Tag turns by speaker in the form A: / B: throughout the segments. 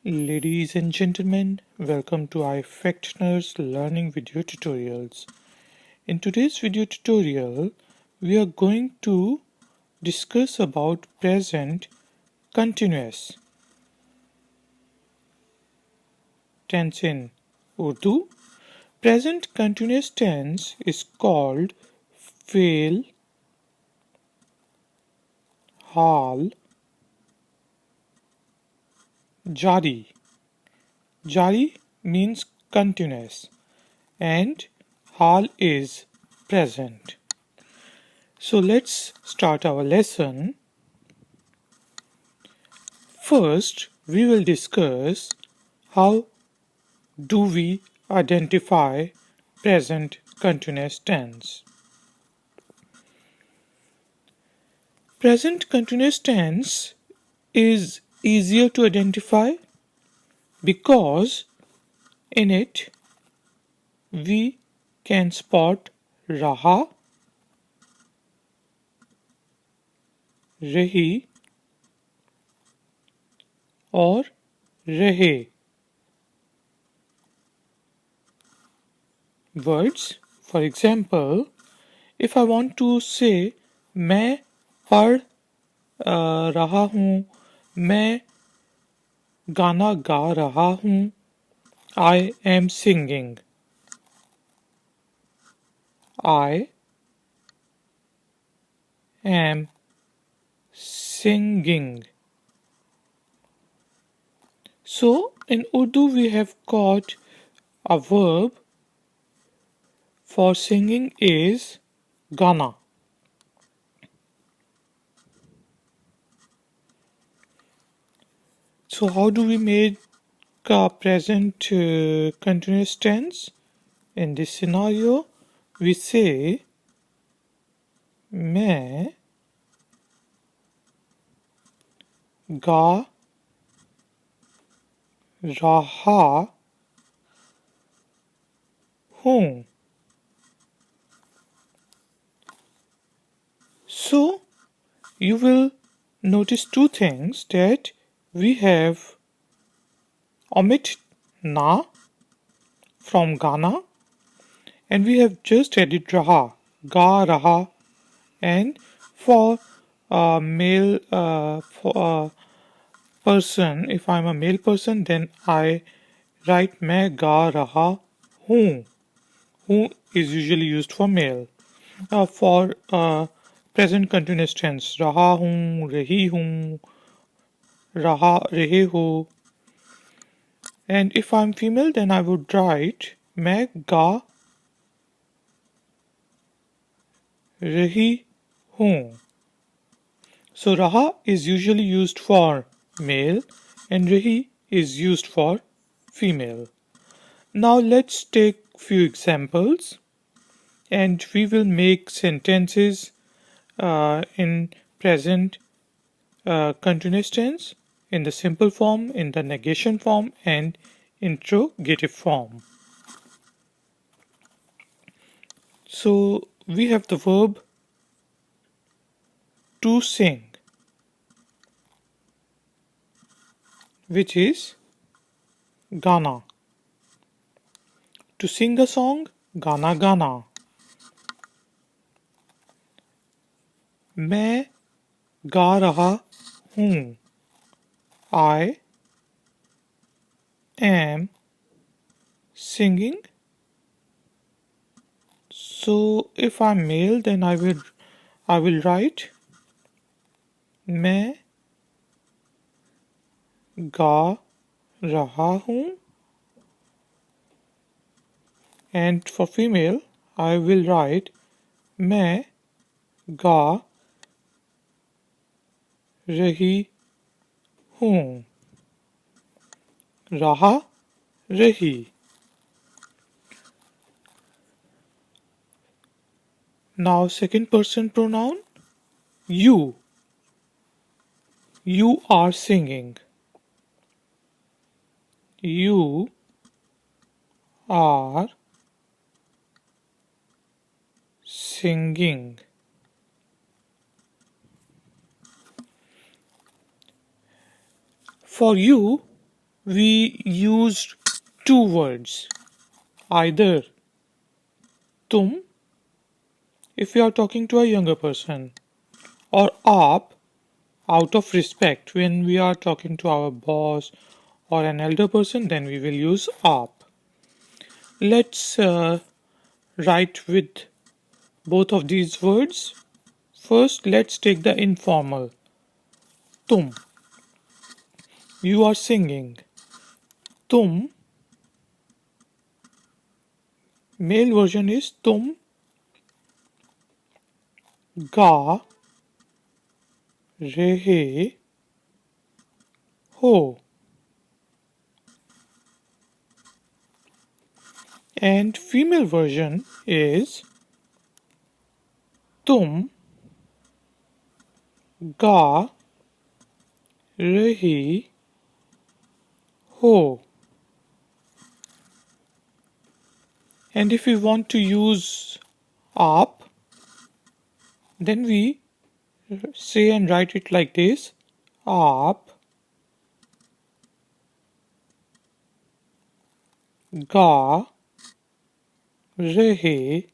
A: Ladies and gentlemen, welcome to Ifactner's learning video tutorials. In today's video tutorial, we are going to discuss about present continuous tense in Urdu. Present continuous tense is called fail, haal, jaari. Jari means continuous and haal is present. So let's start our lesson. First, we will discuss how do we identify present continuous tense. Present continuous tense is easier to identify because in it we can spot raha, rahi or rehay words. For example, if I want to say मैं पढ़ रहा हूँ, मैं गाना गा रहा हूँ, I am singing. I am singing. So in Urdu we have got a verb for singing is gana. So how do we make a present continuous tense? In this scenario, we say मैं गा रहा हूँ. So you will notice two things, that we have omit na from Ghana and we have just added raha, ga raha, and for a male for a person, if I'm a male person, then I write मैं गा रहा हूँ. Who is usually used for male. For present continuous tense, रहा हूँ, रही हूँ, रहा रहे हो. And if I'm female, then I would write मैं गा रही हूँ. So raha is usually used for male and rahi is used for female. Now let's take few examples and we will make sentences in present continuous tense, in the simple form, in the negation form and interrogative form. So we have the verb to sing, which is gana. To sing a song, gana gana. मैं गा रहा हूँ. I am singing. So if I'm male, then I will write मैं गा रहा हूँ. And for female, I will write मैं गा रही हूँ. रहा, रही. Now second person pronoun, you. You are singing. You are singing. For you, we used two words, either tum if we are talking to a younger person, or aap out of respect. When we are talking to our boss or an elder person, then we will use aap. Let's write with both of these words. First, let's take the informal. Tum. You are singing. Tum. Male version is tum ga rehe ho. And female version is tum ga rahi ho. And if we want to use aap, then we say and write it like this: aap ga rehe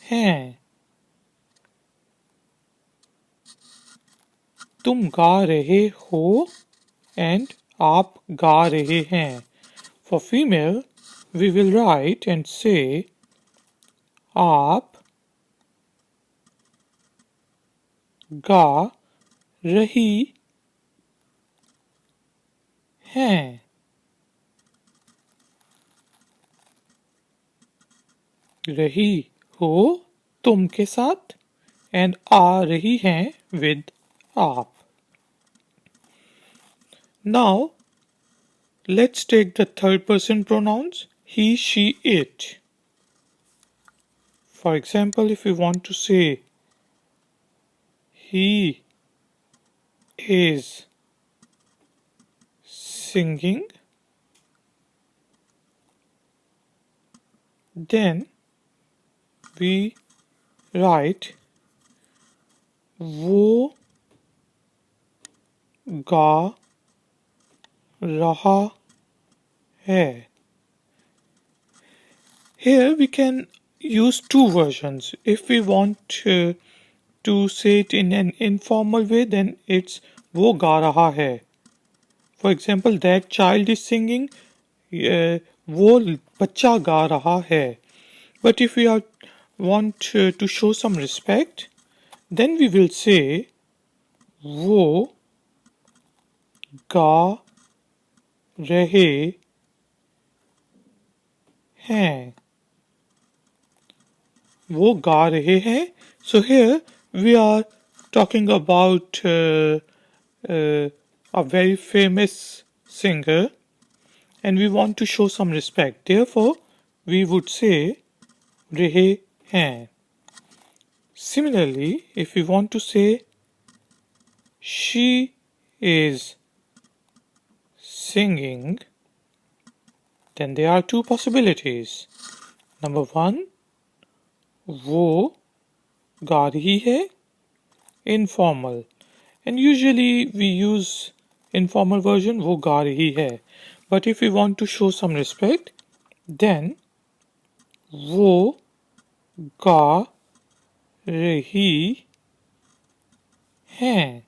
A: hain. तुम गा रहे हो and आप गा रहे हैं. For female, we will write and say आप गा रही हैं. रही हो तुम के साथ and आ रही हैं with आप. Now, let's take the third person pronouns he, she, it. For example, if we want to say he is singing, then we write वो गा raha है. Here we can use two versions. If we want to say it in an informal way, then it's वो गा रहा है. For example, that child is singing, वो बच्चा गा रहा है. But if we want to show some respect, then we will say वो गा रहे हैं. वो गा रहे हैं. So here we are talking about a very famous singer and we want to show some respect. Therefore, we would say rehay hain. Similarly, if we want to say she is singing, then there are two possibilities. Number one, वो गा रही है, informal, and usually we use informal version वो गा रही है. But if we want to show some respect, then वो गा रही हैं.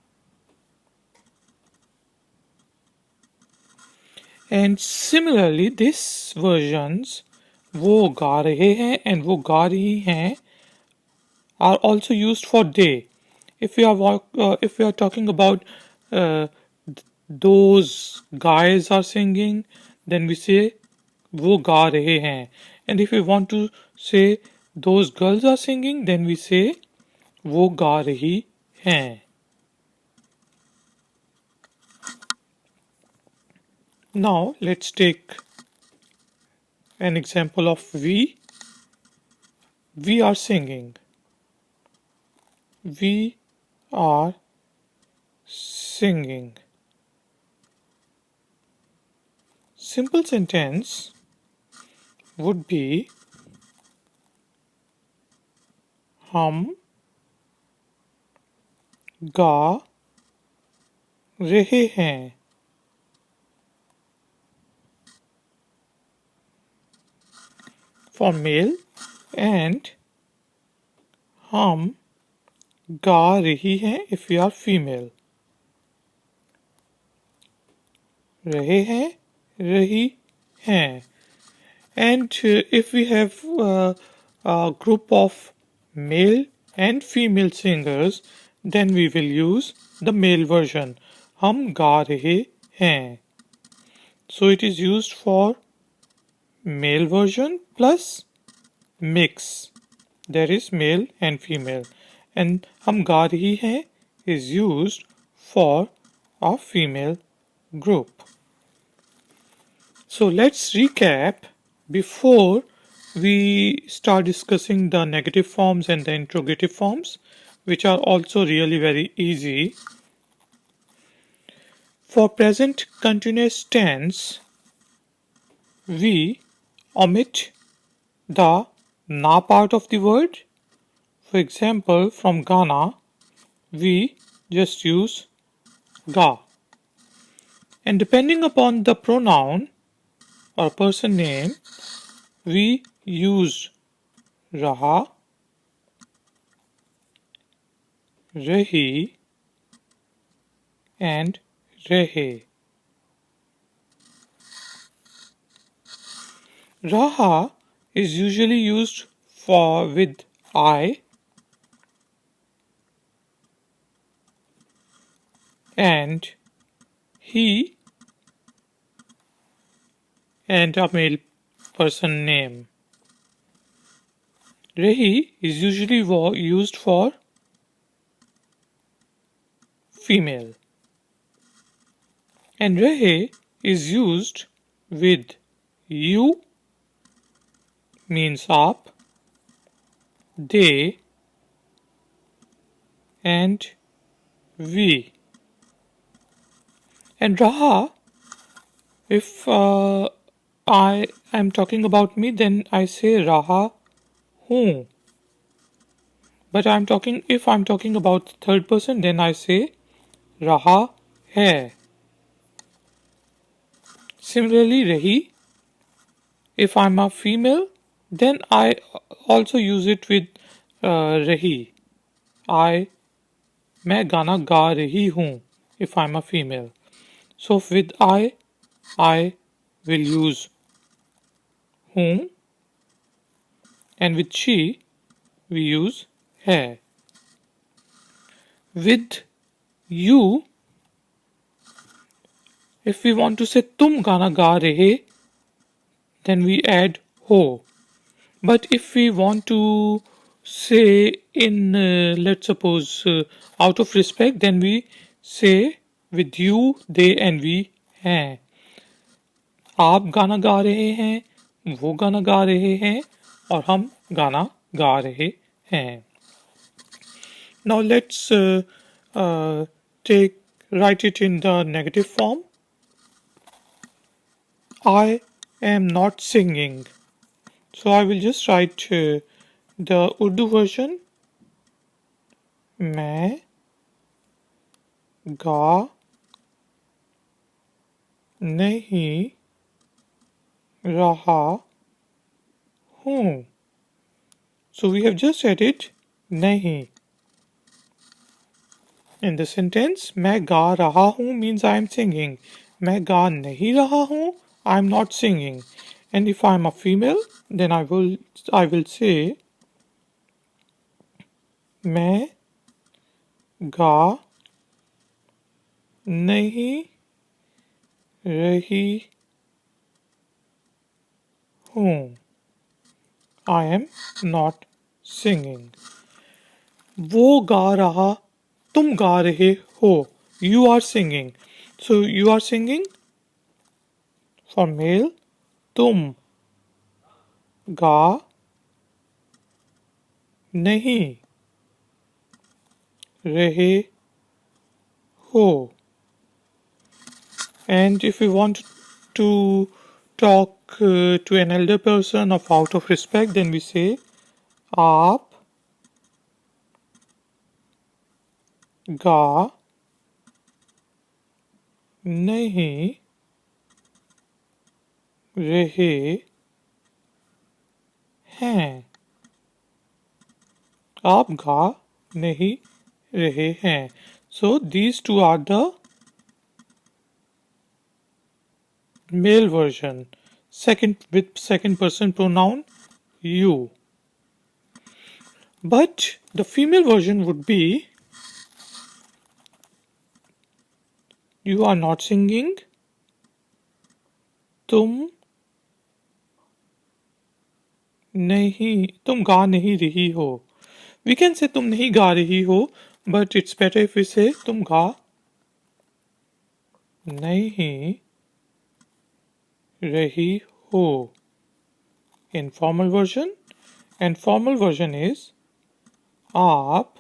A: And similarly, this versions वो गा रहे हैं and वो गा रही हैं are also used for they. If we are talking about those guys are singing, then we say वो गा रहे हैं. And if we want to say those girls are singing, then we say वो गा रही हैं. Now let's take an example of we. We are singing. We are singing. Simple sentence would be हम गा रहे हैं. for male and हम गा रही हैं if we are female. रहे हैं, रही हैं. And if we have a group of male and female singers, then we will use the male version. हम गा रहे हैं. So it is used for male version plus mix. There is male and female. And हम गा रही हैं is used for a female group. So let's recap before we start discussing the negative forms and the interrogative forms, which are also really very easy. For present continuous tense, we omit the na part of the word. For example, from Ghana, we just use ga. And depending upon the pronoun or person name, we use raha, rahi, and rehay. Raha is usually used for with I and he and a male person name. Rahi is usually used for female. And rehay is used with you means up, they and we. And raha, if I am talking about me, then I say raha hoon. But if I'm talking about third person, then I say raha hai. Similarly, rahi, if I'm a female, then I also use it with rahi. मैं गाना गा रही हूँ if I'm a female. So with I will use whom, and with she we use hai. With you, if we want to say तुम गाना गा रहे, then we add ho. But if we want to say in let's suppose out of respect, then we say with you, they and we हैं. आप गाना गा रहे हैं, वो गाना गा रहे हैं और हम गाना गा रहे हैं. Now let's write it in the negative form. I am not singing. So I will just write the Urdu version. मैं गा नहीं रहा हूँ. So we have just added नहीं. In the sentence, मैं गा रहा हूँ means I am singing. मैं गा नहीं रहा हूँ, I am not singing. And if I am a female, then I will say मैं गा नहीं रही हूँ. I am not singing. वो गा रहा, तुम गा रहे हो. You are singing. So you are singing for male. तुम गा नहीं रहे हो. And if we want to talk to an elder person of out of respect, then we say आप गा नहीं रहे हैं, आप गा नहीं रहे हैं. So these two are the male version, second with second person pronoun you. But the female version would be you are not singing, तुम गा नहीं रही हो. We can say तुम नहीं गा रही हो, but it's better if we say तुम गा नहीं रही हो in formal version, and formal version is आप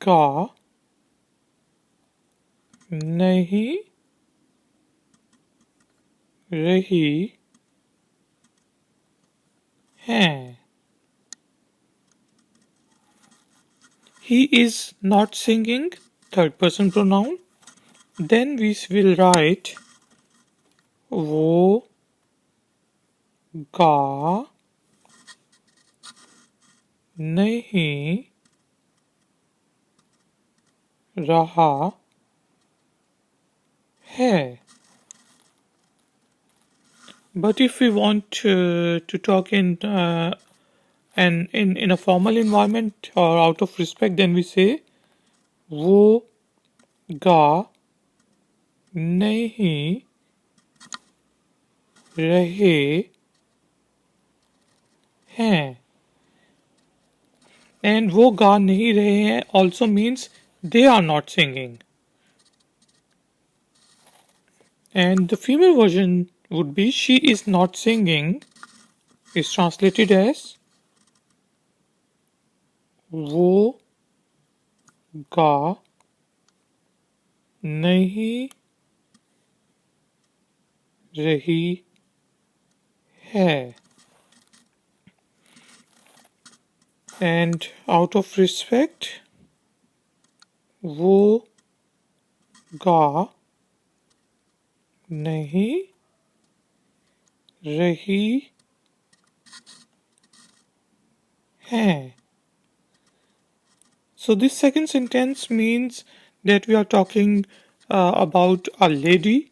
A: गा नहीं रही हैं. He is not singing, third person pronoun. Then we will write वो गा नहीं रहा है. But if we want to talk in in a formal environment or out of respect, then we say वो गा नहीं रहे हैं. And वो गा नहीं रहे हैं also means they are not singing. And the female version would be she is not singing is translated as वो गा नहीं रही है. And out of respect, वो गा नहीं रही है. So this second sentence means that we are talking about a lady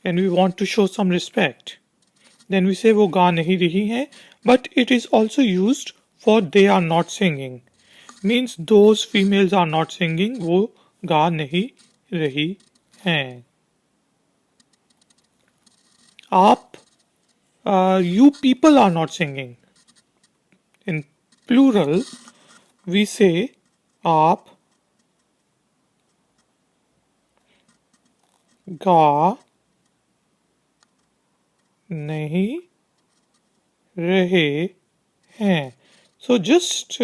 A: and we want to show some respect. Then we say वो गा नहीं रही है, but it is also used for they are not singing. Means those females are not singing, वो गा नहीं रही हैं. आप you people are not singing. In plural, we say आप गा नहीं रहे हैं. So just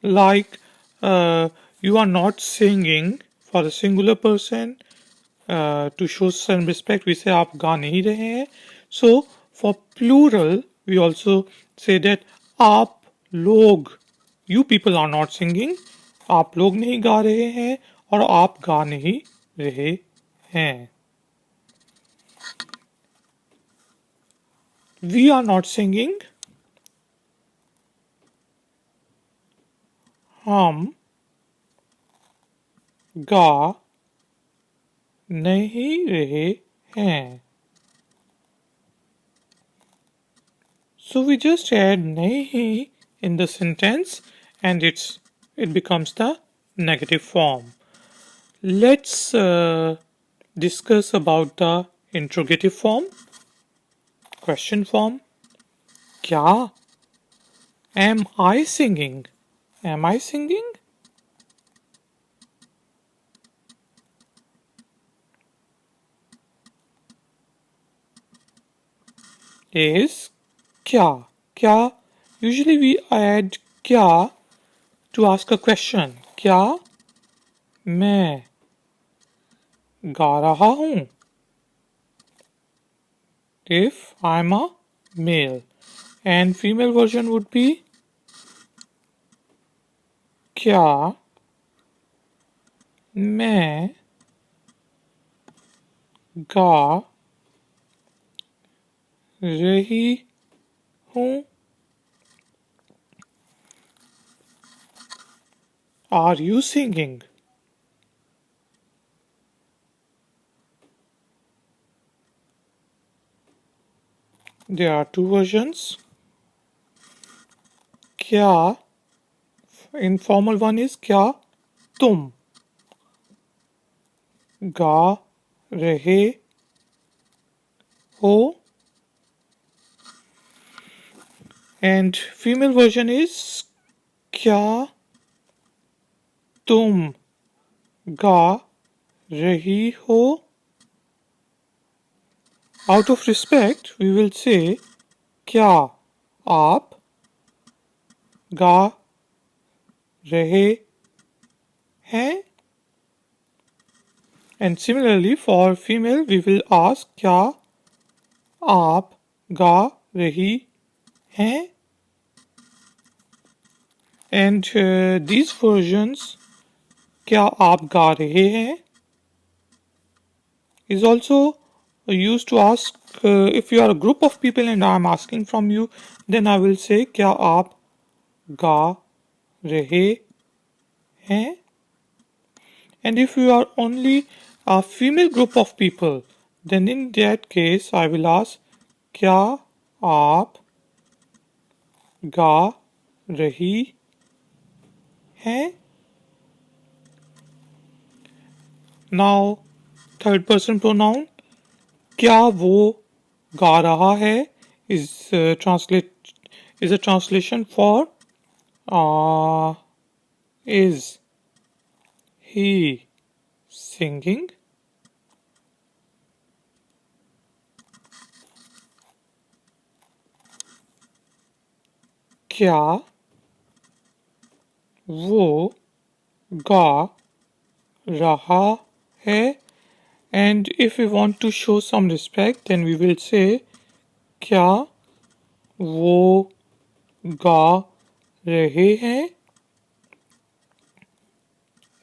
A: like you are not singing for a singular person, to show some respect we say आप गा नहीं रहे हैं. So for plural we also say that आप लोग, you people are not singing, आप लोग नहीं गा रहे हैं और आप गा नहीं रहे हैं. We are not singing, हम गा नहीं रहे हैं. So we just add nahi in the sentence and it becomes the negative form. Let's discuss about the interrogative form, question form. क्या? Am I singing? Am I singing? Is क्या? क्या? Usually we add क्या to ask a question. क्या मैं गा रहा हूँ? If I'm a male. And female version would be क्या मैं गा रही हूँ. Are you singing? There are two versions. क्या, informal one is क्या तुम गा रहे हो, and female version is क्या तुम गा रही हो. Out of respect, we will say क्या आप गा रहे हैं. And similarly for female, we will ask क्या आप गा रही हैं. And these versions क्या आप गा रहे हैं is also used to ask if you are a group of people and I am asking from you, then I will say क्या आप गा रहे हैं. And if you are only a female group of people, then in that case I will ask क्या आप गा रही हैं. Now third person pronoun क्या वो गा रहा है is a translation for is he singing. क्या वो गा रहा है. And if we want to show some respect, then we will say क्या वो गा रहे हैं.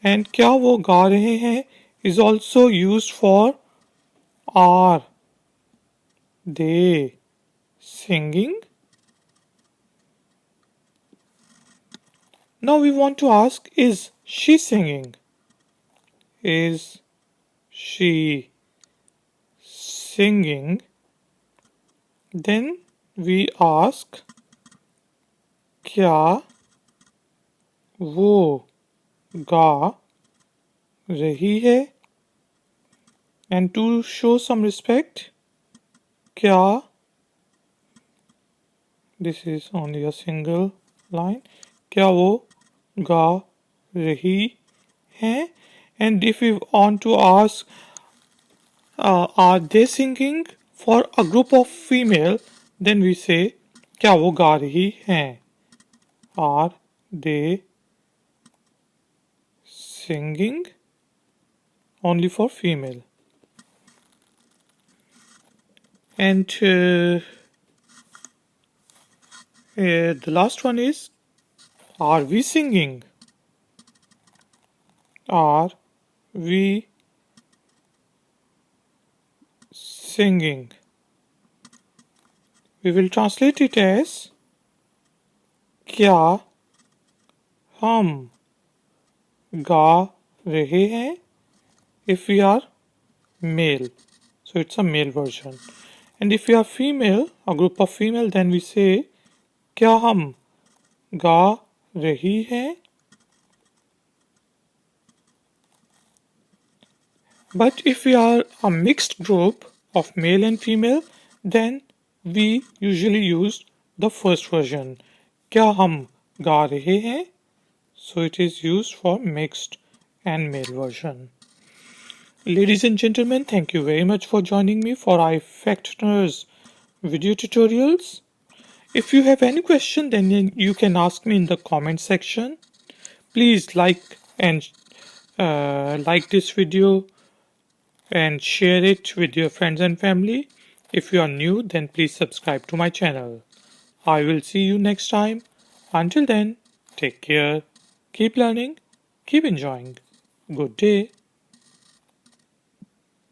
A: And क्या वो गा रहे हैं is also used for are they singing. Now we want to ask, is she singing? Is she singing? Then we ask क्या वो गा रही है. And to show some respect, क्या, this is only a single line, क्या वो गा रही है. And if we want to ask are they singing for a group of female, then we say क्या वो गा रही हैं. Are they singing? Only for female. And the last one is are we singing? Are we singing? We will translate it as क्या हम गा रहे हैं if we are male. So it's a male version. And if we are female, a group of female, then we say क्या हम गा रही हैं. But if we are a mixed group of male and female, then we usually use the first version. क्या हम गा रहे हैं? So it is used for mixed and male version. Ladies and gentlemen, thank you very much for joining me for Ifactner's video tutorials. If you have any question, then you can ask me in the comment section. Please like this video and share it with your friends and family. If you are new, then please subscribe to my channel. I will see you next time. Until then, take care, keep learning, keep enjoying. Good day.